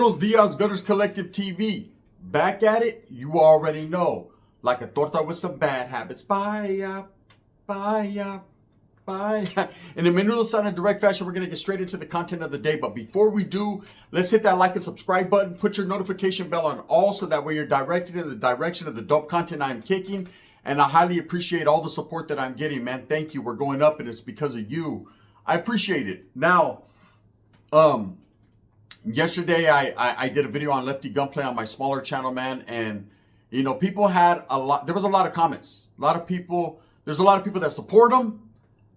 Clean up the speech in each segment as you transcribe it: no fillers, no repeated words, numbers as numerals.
Buenos dias, Gutters Collective TV. Back at it, you already know. Like a torta with some bad habits. Bye. In a menudo sound and direct fashion, we're going to get straight into the content of the day. But before we do, let's hit that like and subscribe button. Put your notification bell on all so that way you're directed in the direction of the dope content I'm kicking. And I highly appreciate all the support that I'm getting, man. Thank you. We're going up and it's because of you. I appreciate it. Now, yesterday I did a video on Lefty Gunplay on my smaller channel, man. And, you know, people had a lot, there was a lot of comments. There's a lot of people that support him.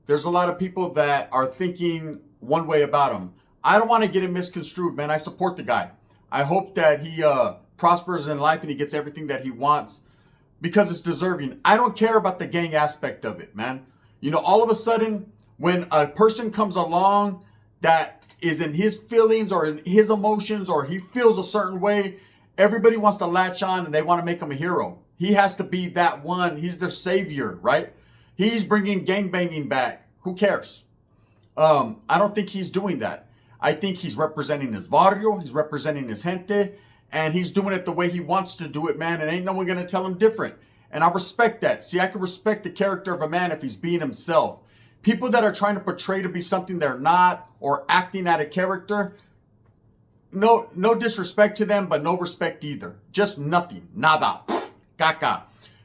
There's a lot of people that are thinking one way about him. I don't want to get it misconstrued, man. I support the guy. I hope that he prospers in life and he gets everything that he wants because it's deserving. I don't care about the gang aspect of it, man. You know, all of a sudden, when a person comes along that is in his feelings or in his emotions or he feels a certain way, everybody wants to latch on and they want to make him a hero. He has to be that one. He's their savior, right? He's bringing gangbanging back. Who cares? I don't think he's doing that. I think he's representing his barrio. He's representing his gente. And he's doing it the way he wants to do it, man. And ain't no one going to tell him different. And I respect that. See, I can respect the character of a man if he's being himself. People that are trying to portray to be something they're not or acting out of character, no disrespect to them, but no respect either. Just nothing. Nada. Caca.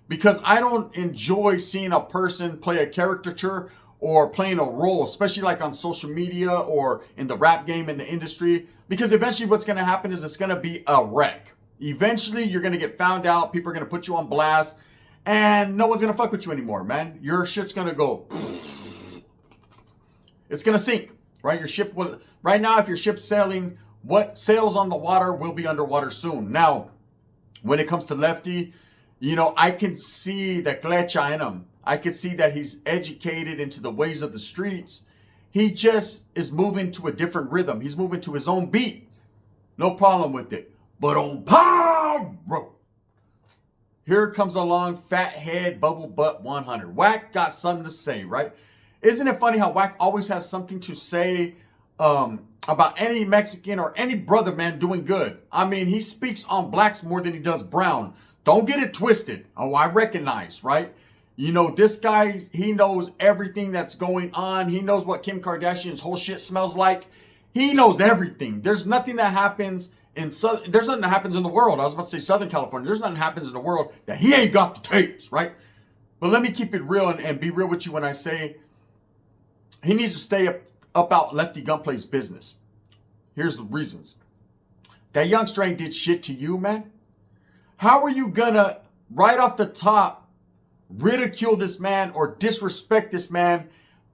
Because I don't enjoy seeing a person play a caricature or playing a role, especially like on social media or in the rap game, in the industry. Because eventually what's going to happen is it's going to be a wreck. Eventually you're going to get found out. People are going to put you on blast. And no one's going to fuck with you anymore, man. Your shit's going to go. It's going to sink, right? Your ship will. Right now, if your ship's sailing, what sails on the water will be underwater soon. Now, when it comes to Lefty, you know, I can see the clecha in him. I can see that he's educated into the ways of the streets. He just is moving to a different rhythm. He's moving to his own beat. No problem with it. But on power, here comes along fat head, bubble butt 100. Wack got something to say, right? Isn't it funny how Wack always has something to say about any Mexican or any brother, man, doing good? I mean, he speaks on blacks more than he does brown. Don't get it twisted. Oh, I recognize, right? You know, this guy, he knows everything that's going on. He knows what Kim Kardashian's whole shit smells like. He knows everything. There's nothing that happens there's nothing that happens in the world. I was about to say Southern California. There's nothing that happens in the world that he ain't got the tapes, right? But let me keep it real and be real with you when I say he needs to stay up out Lefty Gunplay's business. Here's the reasons. That youngster ain't did shit to you, man. How are you gonna, right off the top, ridicule this man or disrespect this man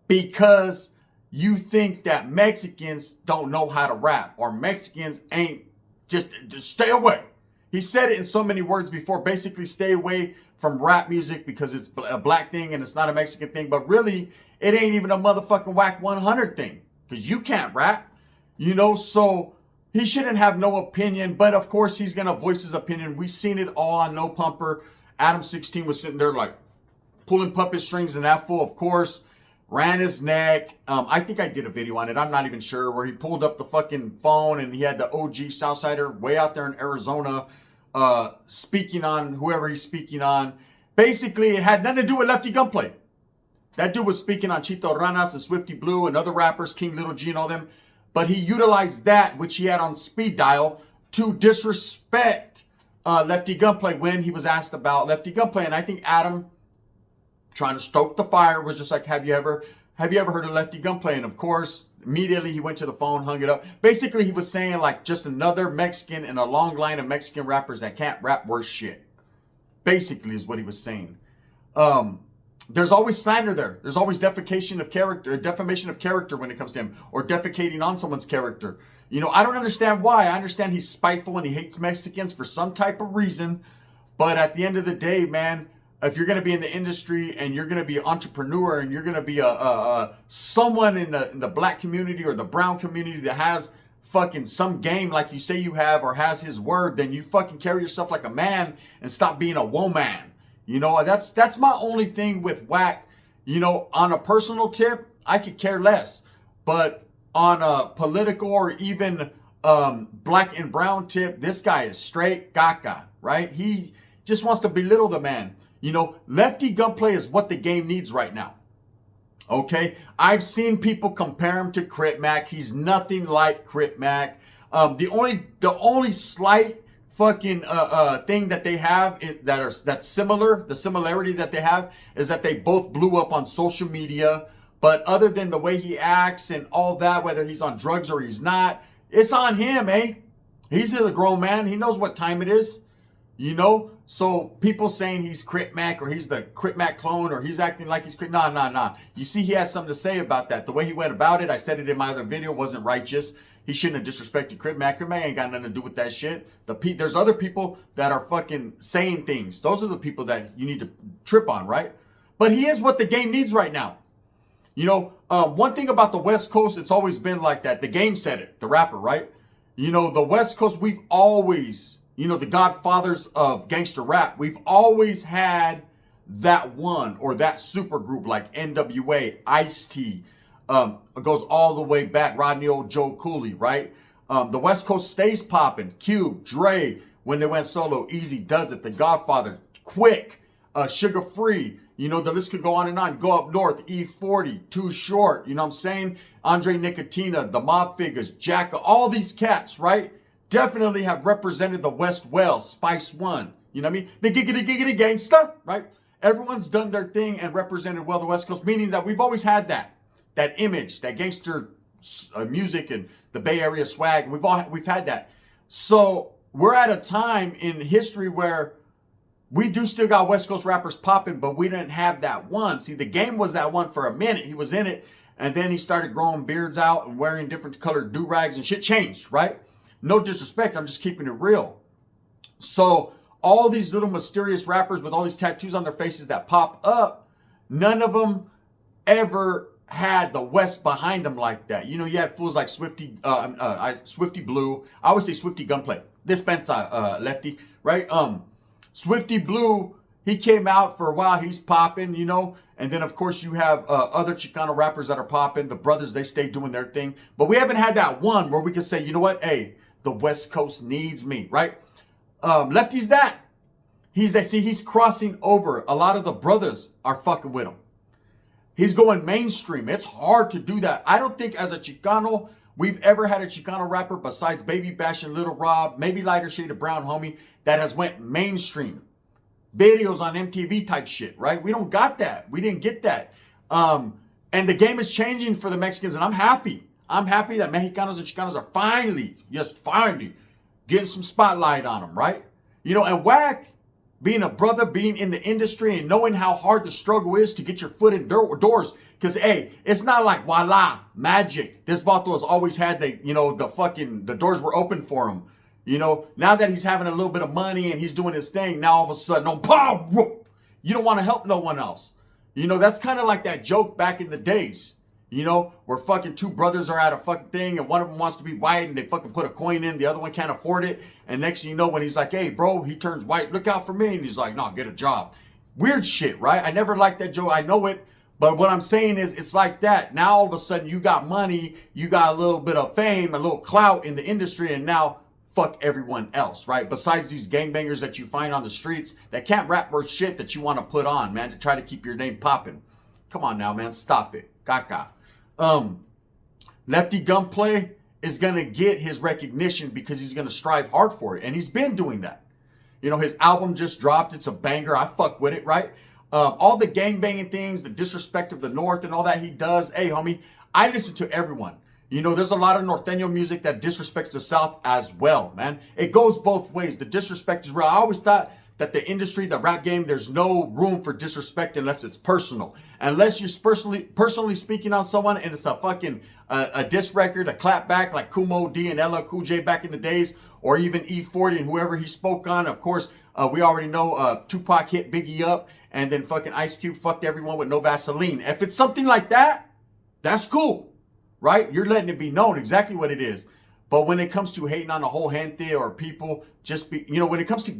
because you think that Mexicans don't know how to rap or Mexicans ain't, just stay away. He said it in so many words before, basically stay away from rap music because it's a black thing and it's not a Mexican thing. But really, it ain't even a motherfucking Wack 100 thing because you can't rap, you know, so he shouldn't have no opinion, but of course he's going to voice his opinion. We've seen it all on No Pumper. Adam 16 was sitting there like pulling puppet strings and that fool, of course, ran his neck. I think I did a video on it. I'm not even sure, where he pulled up the fucking phone and he had the OG Southsider way out there in Arizona speaking on whoever he's speaking on. Basically, it had nothing to do with Lefty Gunplay. That dude was speaking on Chito Ranas and Swifty Blue and other rappers, King Little G and all them. But he utilized that, which he had on speed dial, to disrespect Lefty Gunplay when he was asked about Lefty Gunplay. And I think Adam, trying to stoke the fire, was just like, have you ever heard of Lefty Gunplay? And of course, immediately he went to the phone, hung it up. Basically, he was saying like just another Mexican in a long line of Mexican rappers that can't rap worse shit. Basically is what he was saying. There's always slander there. There's always defamation of character when it comes to him, or defecating on someone's character. You know, I don't understand why. I understand he's spiteful and he hates Mexicans for some type of reason. But at the end of the day, man, if you're going to be in the industry and you're going to be an entrepreneur and you're going to be someone in the black community or the brown community that has fucking some game like you say you have or has his word, then you fucking carry yourself like a man and stop being a woman. You know, that's my only thing with Wack. You know, on a personal tip, I could care less. But on a political or even Black and Brown Tip, this guy is straight caca, right? He just wants to belittle the man. You know, Lefty Gunplay is what the game needs right now. Okay, I've seen people compare him to Crit Mac. He's nothing like Crit Mac. The only slight fucking thing that they have that's similar, the similarity that they have is that they both blew up on social media. But other than the way he acts and all that, whether he's on drugs or he's not, it's on him, eh? He's a grown man. He knows what time it is, you know? So people saying he's Crit Mac or he's the Crit Mac clone or he's acting like he's Crit. Nah. You see, he has something to say about that. The way he went about it, I said it in my other video, wasn't righteous. He shouldn't have disrespected Crit Mac. Crit Mac ain't got nothing to do with that shit. There's other people that are fucking saying things. Those are the people that you need to trip on, right? But he is what the game needs right now. You know, one thing about the West Coast, it's always been like that. The Game said it, the rapper, right? You know, the West Coast, we've always, you know, the godfathers of gangster rap, we've always had that one or that super group like NWA, Ice-T, goes all the way back, Rodney Old Joe Cooley, right? The West Coast stays popping. Cube, Dre, when they went solo, Easy Does It, The Godfather, Quick, Sugar Free. You know, the list could go on and on. Go up north, E40, Too Short. You know what I'm saying? Andre Nicotina, the Mob Figures, Jack, all these cats, right? Definitely have represented the West well. Spice One. You know what I mean? The giggity gangsta, right? Everyone's done their thing and represented well the West Coast, meaning that we've always had that image, that gangster music and the Bay Area swag. We've had that. So we're at a time in history where we do still got West Coast rappers popping, but we didn't have that one. See, the Game was that one for a minute. He was in it, and then he started growing beards out and wearing different colored do-rags, and shit changed, right? No disrespect, I'm just keeping it real. So all these little mysterious rappers with all these tattoos on their faces that pop up, none of them ever had the West behind them like that. You know, you had fools like Swifty Blue. I always say Swifty Gunplay. Dispensa, Lefty, right? Swifty Blue, he came out for a while. He's popping, you know. And then, of course, you have other Chicano rappers that are popping. The brothers, they stay doing their thing. But we haven't had that one where we can say, you know what? Hey, the West Coast needs me, right? Lefty's that. He's that. See, he's crossing over. A lot of the brothers are fucking with him. He's going mainstream. It's hard to do that. I don't think as a Chicano, we've ever had a Chicano rapper besides Baby Bash and Little Rob, maybe Lighter Shade of Brown, homie, that has went mainstream. Videos on MTV type shit, right? We don't got that. We didn't get that. And the game is changing for the Mexicans, and I'm happy. I'm happy that Mexicanos and Chicanos are finally getting some spotlight on them, right? You know, and Wack, being a brother, being in the industry and knowing how hard the struggle is to get your foot in doors. Because, hey, it's not like, voila, magic. This vato has always had the doors were open for him. You know, now that he's having a little bit of money and he's doing his thing, now all of a sudden, you don't want to help no one else. You know, that's kind of like that joke back in the days, you know, where fucking two brothers are at a fucking thing and one of them wants to be white and they fucking put a coin in, the other one can't afford it. And next thing you know, when he's like, hey, bro, he turns white, look out for me. And he's like, no, get a job. Weird shit, right? I never liked that joke. I know it. But what I'm saying is it's like that. Now all of a sudden you got money, you got a little bit of fame, a little clout in the industry, and now fuck everyone else, right? Besides these gangbangers that you find on the streets that can't rap worth shit that you want to put on, man, to try to keep your name popping. Come on now, man. Stop it. Caca. Lefty Gunplay is going to get his recognition because he's going to strive hard for it. And he's been doing that. You know, his album just dropped. It's a banger. I fuck with it, right? All the gangbanging things, the disrespect of the North and all that he does. Hey, homie, I listen to everyone. You know, there's a lot of Norteño music that disrespects the South as well, man. It goes both ways. The disrespect is real. I always thought that the industry, the rap game, there's no room for disrespect unless it's personal. Unless you're personally speaking on someone and it's a fucking a diss record, a clapback like Kumo D and LL Cool J back in the days, or even E40 and whoever he spoke on. Of course, we already know Tupac hit Biggie up and then fucking Ice Cube fucked everyone with no Vaseline. If it's something like that, that's cool. Right? You're letting it be known exactly what it is. But when it comes to hating on a whole gente or people, when it comes to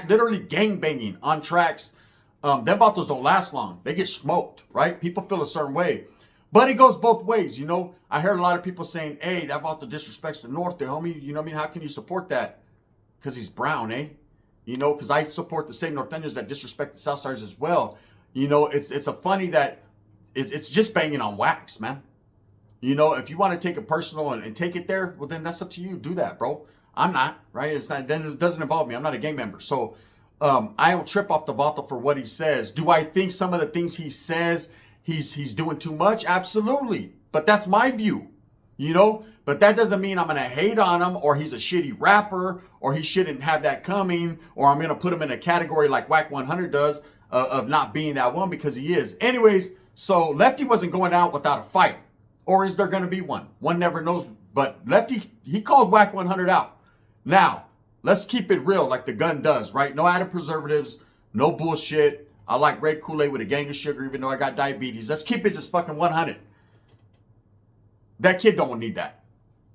literally gang banging on tracks, them vatos don't last long. They get smoked, right? People feel a certain way. But it goes both ways, you know. I heard a lot of people saying, hey, that Vato disrespects the North there, homie. You know what I mean? How can you support that? Because he's brown, eh? You know, because I support the same Norteños that disrespect the Southsiders as well. You know, it's a funny that it's just banging on wax, man. You know, if you want to take it personal and take it there, well, then that's up to you. Do that, bro. I'm not, right? It's not, then it doesn't involve me. I'm not a gang member. So I don't trip off the Vato for what he says. Do I think some of the things he says, he's doing too much? Absolutely. But that's my view, you know? But that doesn't mean I'm going to hate on him or he's a shitty rapper or he shouldn't have that coming or I'm going to put him in a category like Wack 100 does of not being that one because he is. Anyways, so Lefty wasn't going out without a fight. Or is there going to be one? One never knows. But Lefty, he called Wack 100 out. Now, let's keep it real like the gun does, right? No added preservatives, no bullshit. I like red Kool-Aid with a gang of sugar even though I got diabetes. Let's keep it just fucking 100. That kid don't need that.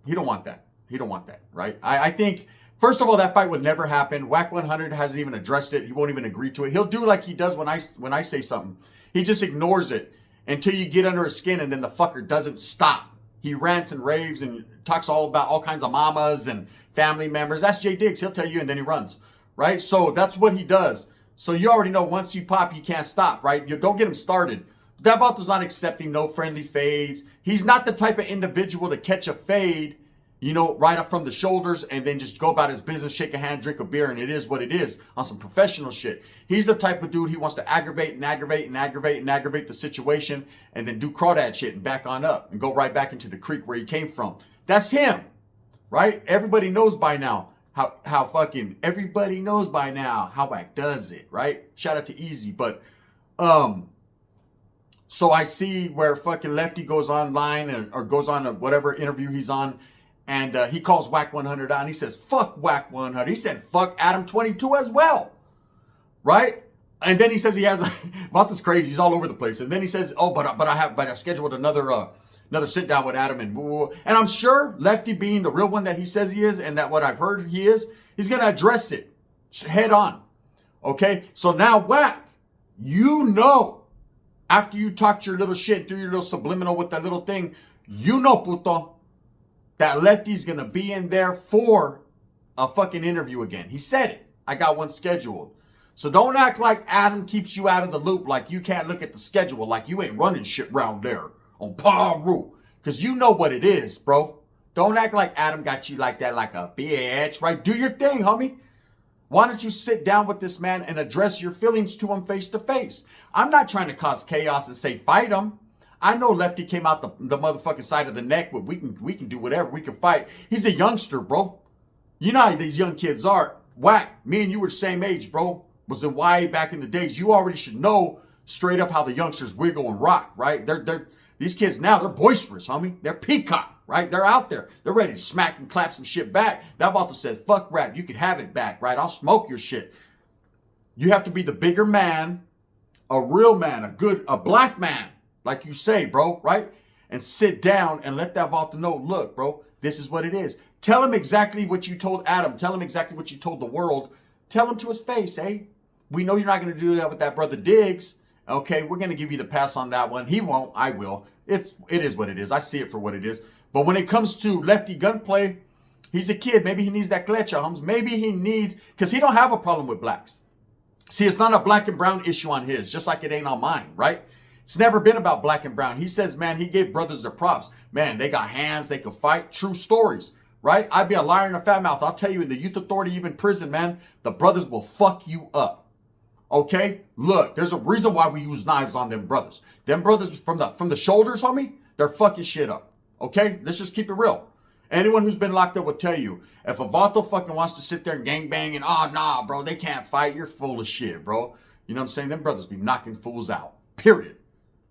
He don't want that. He don't want that, right? I think, first of all, that fight would never happen. Wack 100 hasn't even addressed it. He won't even agree to it. He'll do like he does when I say something. He just ignores it until you get under his skin and then the fucker doesn't stop. He rants and raves and talks all about all kinds of mamas and family members. That's Jay Diggs. He'll tell you and then he runs, right? So that's what he does. So you already know once you pop, you can't stop, right? You don't get him started. That Vato's not accepting no friendly fades. He's not the type of individual to catch a fade, you know, right up from the shoulders and then just go about his business, shake a hand, drink a beer, and it is what it is on some professional shit. He's the type of dude he wants to aggravate and aggravate and aggravate and aggravate the situation and then do crawdad shit and back on up and go right back into the creek where he came from. That's him, right? Everybody knows by now how fucking, everybody knows by now how Wack does it, right? Shout out to Easy, but, so I see where fucking Lefty goes online or goes on whatever interview he's on and he calls Wack 100 out and he says, fuck Wack 100. He said, fuck Adam 22 as well. Right? And then he says he has, about this crazy, he's all over the place. And then he says, oh, but I scheduled another sit down with Adam and boo. And I'm sure Lefty being the real one that he says he is and that what I've heard he is, he's going to address it head on. Okay? So now Wack, you know, after you talked your little shit through your little subliminal with that little thing, you know, puto, that Lefty's going to be in there for a fucking interview again. He said it. I got one scheduled. So don't act like Adam keeps you out of the loop, like you can't look at the schedule, like you ain't running shit round there on Paru. Because you know what it is, bro. Don't act like Adam got you like that, like a bitch, right? Do your thing, homie. Why don't you sit down with this man and address your feelings to him face to face? I'm not trying to cause chaos and say fight him. I know Lefty came out the motherfucking side of the neck, but we can do whatever. We can fight. He's a youngster, bro. You know how these young kids are. Wack, me and you were the same age, bro. Was in Y back in the days. You already should know straight up how the youngsters wiggle and rock, right? These kids now, they're boisterous, homie. They're peacock, right? They're out there. They're ready to smack and clap some shit back. That Vato said, fuck rap. You can have it back, right? I'll smoke your shit. You have to be the bigger man, a real man, a black man, like you say, bro, right? And sit down and let that Vato know, look, bro, this is what it is. Tell him exactly what you told Adam. Tell him exactly what you told the world. Tell him to his face, eh? We know you're not going to do that with that brother Diggs. Okay, we're going to give you the pass on that one. He won't. I will. It is what it is. I see it for what it is. But when it comes to Lefty Gunplay, he's a kid. Maybe he needs that klecha, Holmes. Maybe he needs, because he don't have a problem with blacks. See, it's not a black and brown issue on his, just like it ain't on mine, right? It's never been about black and brown. He says, man, he gave brothers their props. Man, they got hands. They could fight. True stories, right? I'd be a liar and a fat mouth. I'll tell you, in the youth authority, even prison, man, the brothers will fuck you up. Okay? Look, there's a reason why we use knives on them brothers. Them brothers from the shoulders, homie, they're fucking shit up. Okay? Let's just keep it real. Anyone who's been locked up will tell you, if a Vato fucking wants to sit there and gangbang and, oh, nah, bro, they can't fight, you're full of shit, bro. You know what I'm saying? Them brothers be knocking fools out. Period.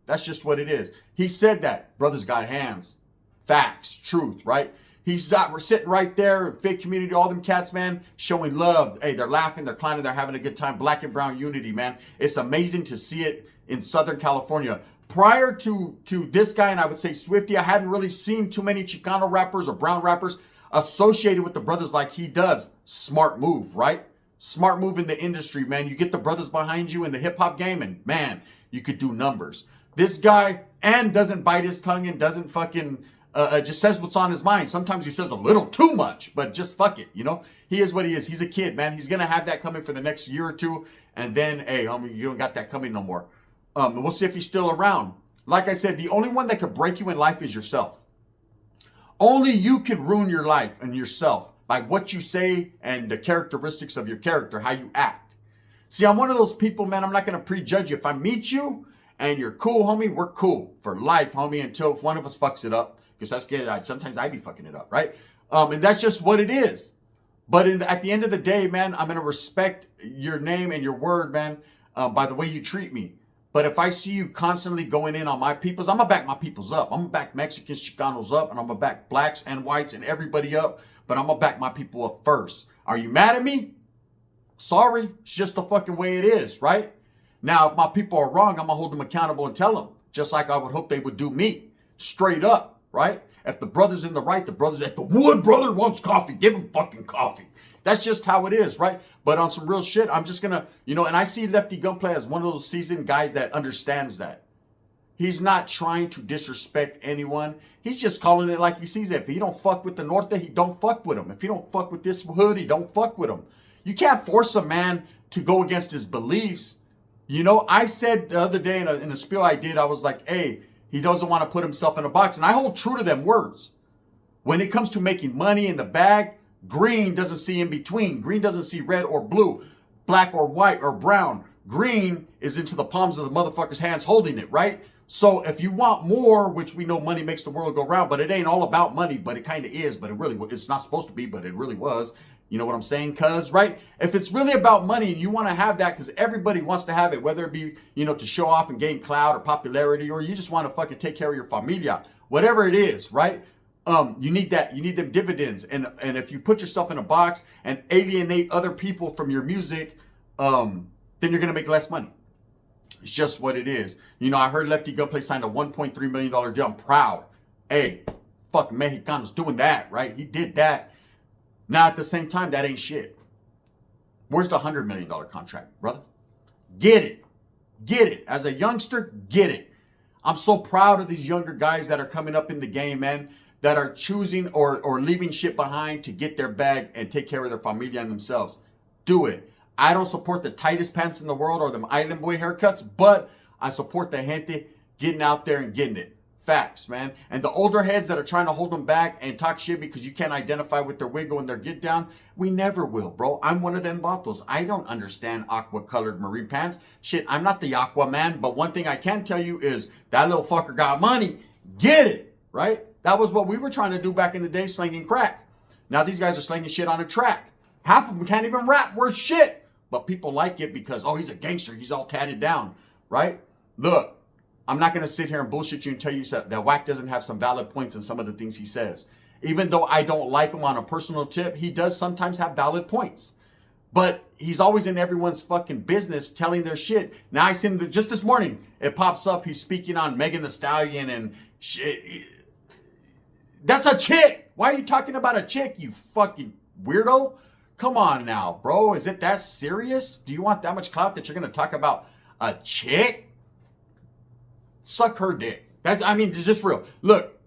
That's just what it is. He said that. Brothers got hands. Facts. Truth, right? We're sitting right there, fake community, all them cats, man, showing love. Hey, they're laughing, they're climbing, they're having a good time. Black and brown unity, man. It's amazing to see it in Southern California. Prior to this guy, and I would say Swifty, I hadn't really seen too many Chicano rappers or brown rappers associated with the brothers like he does. Smart move, right? Smart move in the industry, man. You get the brothers behind you in the hip-hop game, and man, you could do numbers. This guy, and doesn't bite his tongue and doesn't fucking, just says what's on his mind. Sometimes he says a little too much, but just fuck it, you know? He is what he is. He's a kid, man. He's going to have that coming for the next year or two. And then, hey, homie, you don't got that coming no more. We'll see if he's still around. Like I said, the only one that could break you in life is yourself. Only you can ruin your life and yourself by what you say and the characteristics of your character, how you act. See, I'm one of those people, man, I'm not going to prejudge you. If I meet you and you're cool, homie, we're cool for life, homie, until if one of us fucks it up. Because that's good. Sometimes I be fucking it up, right? And that's just what it is. But at the end of the day, man, I'm going to respect your name and your word, man, by the way you treat me. But if I see you constantly going in on my peoples, I'm going to back my peoples up. I'm going to back Mexicans, Chicanos up, and I'm going to back blacks and whites and everybody up. But I'm going to back my people up first. Are you mad at me? Sorry. It's just the fucking way it is, right? Now, if my people are wrong, I'm going to hold them accountable and tell them. Just like I would hope they would do me. Straight up, right? If the brother's in the right, the brother's at the Wood brother wants coffee. Give him fucking coffee. That's just how it is, right? But on some real shit, I'm just going to, you know, and I see Lefty Gunplay as one of those seasoned guys that understands that. He's not trying to disrespect anyone. He's just calling it like he sees it. If he don't fuck with the Norte, he don't fuck with him. If he don't fuck with this hood, he don't fuck with him. You can't force a man to go against his beliefs. You know, I said the other day in a spiel I did, I was like, hey, he doesn't want to put himself in a box. And I hold true to them words. When it comes to making money in the bag, green doesn't see in between. Green doesn't see red or blue, black or white or brown. Green is into the palms of the motherfucker's hands holding it, right? So if you want more, which we know money makes the world go round, but it ain't all about money, but it kind of is, but it's not supposed to be, but it really was. You know what I'm saying? Cuz, right? If it's really about money and you want to have that because everybody wants to have it, whether it be, you know, to show off and gain clout or popularity, or you just want to fucking take care of your familia, whatever it is, right? You need that. You need them dividends. And if you put yourself in a box and alienate other people from your music, then you're going to make less money. It's just what it is. You know, I heard Lefty Gunplay signed a $1.3 million deal. I'm proud. Hey, fuck Mexicanos doing that, right? He did that. Now, at the same time, that ain't shit. Where's the $100 million contract, brother? Get it. Get it. As a youngster, get it. I'm so proud of these younger guys that are coming up in the game, man, that are choosing or leaving shit behind to get their bag and take care of their familia and themselves. Do it. I don't support the tightest pants in the world or them island boy haircuts, but I support the gente getting out there and getting it. Facts, man. And the older heads that are trying to hold them back and talk shit because you can't identify with their wiggle and their get down, we never will, bro. I'm one of them vatos. I don't understand aqua colored marine pants. Shit, I'm not the aqua man, but one thing I can tell you is that little fucker got money. Get it, right? That was what we were trying to do back in the day, slinging crack. Now these guys are slinging shit on a track. Half of them can't even rap worth shit. But people like it because, oh, he's a gangster. He's all tatted down, right? Look, I'm not going to sit here and bullshit you and tell you that Wack doesn't have some valid points in some of the things he says. Even though I don't like him on a personal tip, he does sometimes have valid points. But he's always in everyone's fucking business telling their shit. Now I seen him just this morning. It pops up. He's speaking on Megan Thee Stallion and shit. That's a chick. Why are you talking about a chick, you fucking weirdo? Come on now, bro. Is it that serious? Do you want that much clout that you're going to talk about a chick? Suck her dick. I mean, it's just real. Look,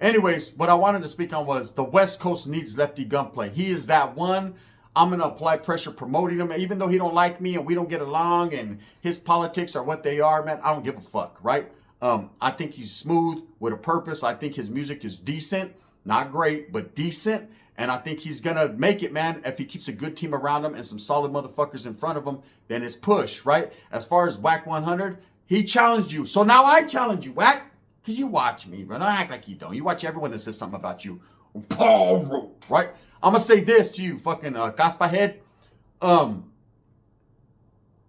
anyways, what I wanted to speak on was the West Coast needs Lefty Gunplay. He is that one. I'm going to apply pressure promoting him. Even though he don't like me and we don't get along and his politics are what they are, man, I don't give a fuck, right? I think he's smooth with a purpose. I think his music is decent. Not great, but decent. And I think he's going to make it, man. If he keeps a good team around him and some solid motherfuckers in front of him, then it's push, right? As far as Wack 100, he challenged you. So now I challenge you, Wack. Because you watch me, bro. Don't act like you don't. You watch everyone that says something about you. Right? I'm going to say this to you, fucking Caspa head.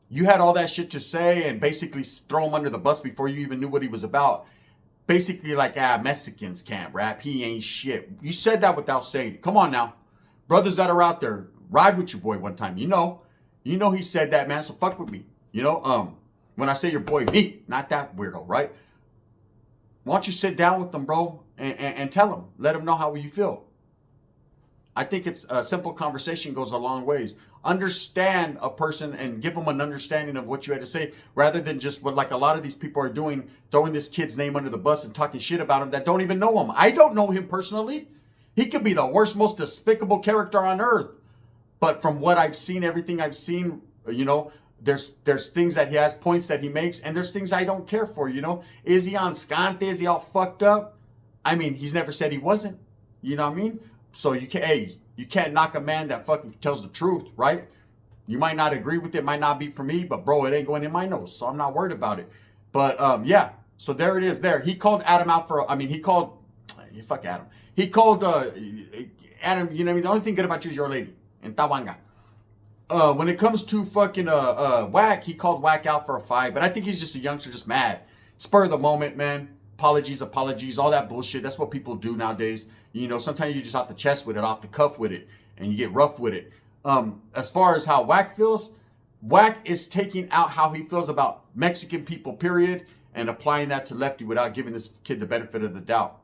You had all that shit to say and basically throw him under the bus before you even knew what he was about. Basically like, Mexicans can't rap. He ain't shit. You said that without saying it. Come on now. Brothers that are out there, ride with your boy one time. You know he said that, man, so fuck with me. You know, when I say your boy, me, not that weirdo, right? Why don't you sit down with them, bro, and tell them. Let them know how you feel. I think it's a simple conversation goes a long ways. Understand a person and give them an understanding of what you had to say, rather than just what like a lot of these people are doing, throwing this kid's name under the bus and talking shit about him that don't even know him. I don't know him personally. He could be the worst, most despicable character on earth. But from what I've seen, everything I've seen, you know, there's things that he has, points that he makes, and there's things I don't care for, you know. Is he on scante? Is he all fucked up? I mean, he's never said he wasn't. You know what I mean? So you can't, hey, you can't knock a man that fucking tells the truth, right? You might not agree with it, might not be for me, but bro, it ain't going in my nose, so I'm not worried about it. But yeah, so there it is there. He called Adam out for, fuck Adam. He called Adam, you know what I mean? The only thing good about you is your lady. And Tawanga. When it comes to fucking Wack, he called Wack out for a fight, but I think he's just a youngster, just mad. Spur of the moment, man. Apologies, all that bullshit. That's what people do nowadays. You know, sometimes you just off the chest with it, off the cuff with it, and you get rough with it. As far as how Wack feels, Wack is taking out how he feels about Mexican people, period, and applying that to Lefty without giving this kid the benefit of the doubt.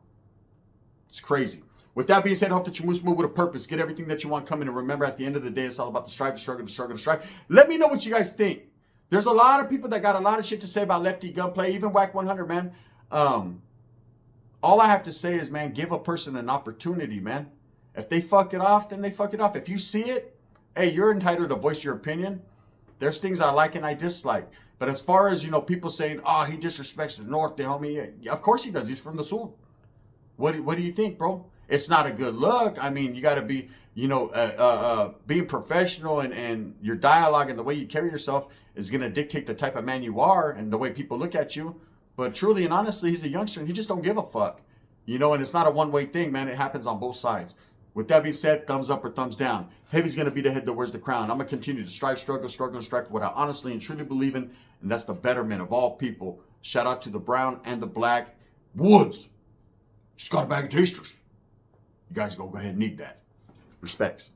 It's crazy. With that being said, I hope that you move with a purpose. Get everything that you want coming. And remember, at the end of the day, it's all about the strive, the struggle, the struggle, the strive. Let me know what you guys think. There's a lot of people that got a lot of shit to say about Lefty Gunplay, even Wack 100, man. All I have to say is, man, give a person an opportunity, man. If they fuck it off, then they fuck it off. If you see it, hey, you're entitled to voice your opinion. There's things I like and I dislike. But as far as, you know, people saying, oh, he disrespects the North, the homie. Of course he does. He's from the Sur. What do you think, bro? It's not a good look. I mean, you got to be, you know, being professional, and your dialogue and the way you carry yourself is going to dictate the type of man you are and the way people look at you. But truly and honestly, he's a youngster and he just don't give a fuck. You know, and it's not a one-way thing, man. It happens on both sides. With that being said, thumbs up or thumbs down. Heavy's going to be the head that wears the crown. I'm going to continue to strive, struggle, and strive for what I honestly and truly believe in, and that's the betterment of all people. Shout out to the brown and the black. Woods. Just got a bag of tasters. You guys go ahead and eat that. Respects.